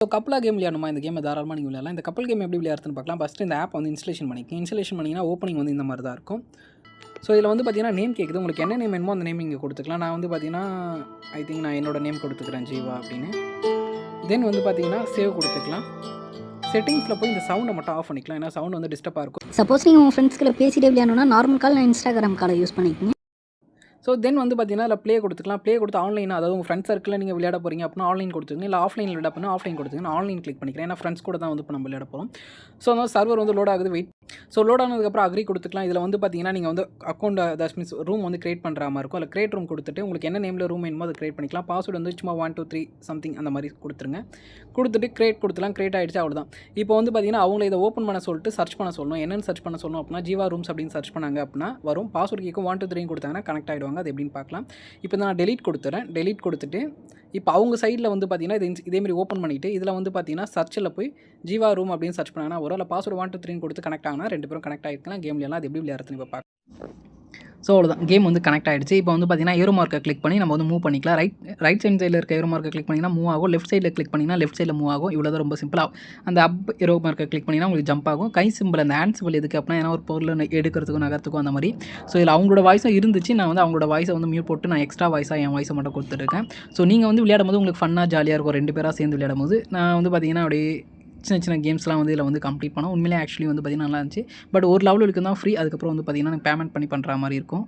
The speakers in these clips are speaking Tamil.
ஸோ கப்பலாக கேம் விளையாடணுமா இந்த கேமை தாராளமாக நீங்கள் விளையாடலாம். இந்த கப்பல் கேம் எப்படி விளையாடுறதுன்னு பார்க்கலாம். ஃபஸ்ட்டு இந்த ஆப் வந்து இன்ஸ்டலேஷன் பண்ணிக்கோங்க. இன்ஸ்டலேஷன் பண்ணிங்கன்னா ஓப்பனிங் வந்து இந்த மாதிரி தான் இருக்கும். ஸோ இதில் வந்து பார்த்தீங்கன்னா நேம் கேட்குது. உங்களுக்கு என்ன நேம் வேணுமோ அந்த நேம் இங்கே கொடுத்துக்கலாம். நான் வந்து பார்த்தீங்கன்னா ஐ திங்க் நான் என்னோட நேம் கொடுத்துக்கிறேன் ஜீவா அப்படின்னு. தென் வந்து பார்த்தீங்கன்னா சேவ் கொடுத்துக்கலாம். செட்டிங்ஸில் போய் இந்த சவுண்டை மட்டும் ஆஃப் பண்ணிக்கலாம். ஏன்னா சவுண்ட் வந்து டிஸ்டர்பாக இருக்கும். சப்போஸ் நீங்கள் உங்கள் ஃப்ரெண்ட்ஸ்கிட்ட பேசிட்டே விளையாடணும்னா நார்மல் கால், இன்ஸ்டாகிராம் காலை யூஸ் பண்ணிக்கோங்க. ஸோ தென் வந்து பார்த்தீங்கன்னா அதில் ப்ளே கொடுத்துக்கலாம். ப்ளே கொடுத்து ஆன்லைன், அதாவது உங்கள் ஃப்ரெண்ட்ஸ் சர்க்கிளில் நீங்கள் விளையாட போகிறீங்க அப்படின்னா ஆன்லைன் கொடுத்துருங்க. இல்லை ஆஃப்லைனில் விளையாட போனால் ஆஃப்லைன் கொடுத்துங்க. நான் ஆன்லைன் கிளிக் பண்ணிக்கிறேன். ஏன்னா ஃப்ரெண்ட்ஸ் கூட தான் வந்து இப்போ நம்ம விளையாட போகிறோம். ஸோ அந்த சர்வர் வந்து லோட் ஆகுது, வெயிட். ஸோ லோட் ஆனதுக்கப்புறம் அக்ரி கொடுத்துக்கலாம். இதில் வந்து பார்த்தீங்கன்னா நீங்கள் வந்து அக்கௌண்ட் தட் மீன்ஸ் ரூம் வந்து கிரியேட் பண்ணுற மாதிரி இருக்கும். அதில் கிரியேட் ரூம் கொடுத்துட்டு உங்களுக்கு என்ன நேமில் ரூம் வேணுமோ அதை கிரியேட் பண்ணிக்கலாம். பாஸ்வேர்டு வந்து சும்மா 1 2 3 சம்திங் அந்த மாதிரி கொடுத்துருங்க. கொடுத்துட்டு கிரியேட் கொடுத்துலாம். கிரியேட் ஆகிடுச்சு, அவ்வளோதான். இப்போ வந்து பார்த்தீங்கன்னா அவங்கள இதை ஓப்பன் பண்ண சொல்லிட்டு சர்ச் பண்ண சொல்லணும். என்னென்னு சர்ச் பண்ண சொல்லணும் அப்படின்னா ஜீவா ரூம்ஸ் அப்படின்னு சர்ச் பண்ணாங்க அப்படின்னா வரும். பாஸ்வேர்டு கேட்கும் 1 2 3 கொடுத்தாங்கன்னா கனெக்ட் ஆகிடுவாங்க. அது எப்படின்னு பார்க்கலாம். இப்போ நான் டெலீட் கொடுத்துறேன். டெலீட் கொடுத்துட்டு இப்போ அவங்க சைடில் வந்து பார்த்தீங்கன்னா இதேமாதிரி ஓப்பன் பண்ணிவிட்டு இதில் வந்து பார்த்தீங்கன்னா சர்ச்சில் போய் ஜீவா ரூம் அப்படின்னு சர்ச் பண்ணாங்கன்னா ஒரு இல்லை பாஸ்வேர்டு 1 2 3 கொடுத்து கனெக்ட் ஆகினா 2 பேரும் கனெக்ட் ஆகிருக்கலாம். கேம்லாம் அது எப்படி விளையாடுறதுன்னு இப்போ பார்க்கலாம். ஸோ அவ்வளோதான், கேம் வந்து கனெக்ட் ஆகிடுச்சு. இப்போ வந்து பார்த்தீங்கன்னா ஏரோ மார்க்கை கிளிக் பண்ணி நம்ம வந்து மூவ் பண்ணிக்கலாம். ரைட் சைடில் இருக்க ஏரோ மார்க்கை கிளிக் பண்ணிங்கன்னா மூவ் ஆகும். லெஃப்ட் சைடில் கிளிக் பண்ணிங்கன்னா லெஃப்ட் சைடில் மூவ் ஆகும். இவ்வளோ தான், ரொம்ப சிம்பிளாக. அந்த அப் ஏரோ மார்க்கை கிளிக் பண்ணிங்கன்னா உங்களுக்கு ஜம்ப் ஆகும். கை சிம்பிள், அந்த ஹேண்ட் சிம்பிள் எதுக்கு அப்படின்னா ஏன்னா ஒரு பொருள் எடுக்கிறதுக்கும் நகர்த்துக்கும் அந்த மாதிரி. ஸோ இதில் அவங்களோட வாய்ஸும் இருந்துச்சு. நான் வந்து அவங்களோட வாய்ஸை வந்து மியூட் போட்டு நான் எக்ஸ்ட்ரா வாய்ஸாக என் வாய்ஸை மட்டும் கொடுத்துருக்கேன். ஸோ நீங்கள் வந்து விளையாடும் போது உங்களுக்கு ஃபன்னாக ஜாலியாக இருக்கும். 2 பேராக சேர்ந்து விளையாடும் போது நான் வந்து பார்த்தீங்கன்னா அப்படியே சின்ன கேம்ஸ்லாம் வந்து இதில் வந்து கம்ப்ளீட் பண்ணோம். உண்மையிலே ஆக்சுவலி வந்து பார்த்தீங்கன்னா நல்லா இருந்துச்சு. பட் ஒரு லெவலுக்கு தான் ஃப்ரீ. அதுக்கப்புறம் வந்து பார்த்தீங்கன்னா பேமெண்ட் பண்ணி பண்ணுற மாதிரி இருக்கும்.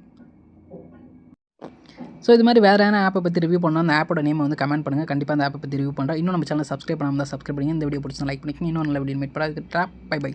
ஸோ இது மாதிரி வேறு என்ன ஆப்பை பற்றி ரிவ்யூ பண்ணால் அந்த ஆப்போட நேம் வந்து கமெண்ட் பண்ணுங்கள். கண்டிப்பாக அந்த ஆப்பை பற்றி ரிவ்யூ பண்ணுறேன். இன்னும் நம்ம சேனல் சப்ஸ்கிரைப் பண்ணாமல் தான் சப்ஸ்கிரைப் பண்ணிங்க. இந்த வீடியோ பிடிச்சா லைக் பண்ணிக்கங்க. இன்னும் நல்ல வீடியோ மீட் பண்ணால் அதுக்கு பை பை.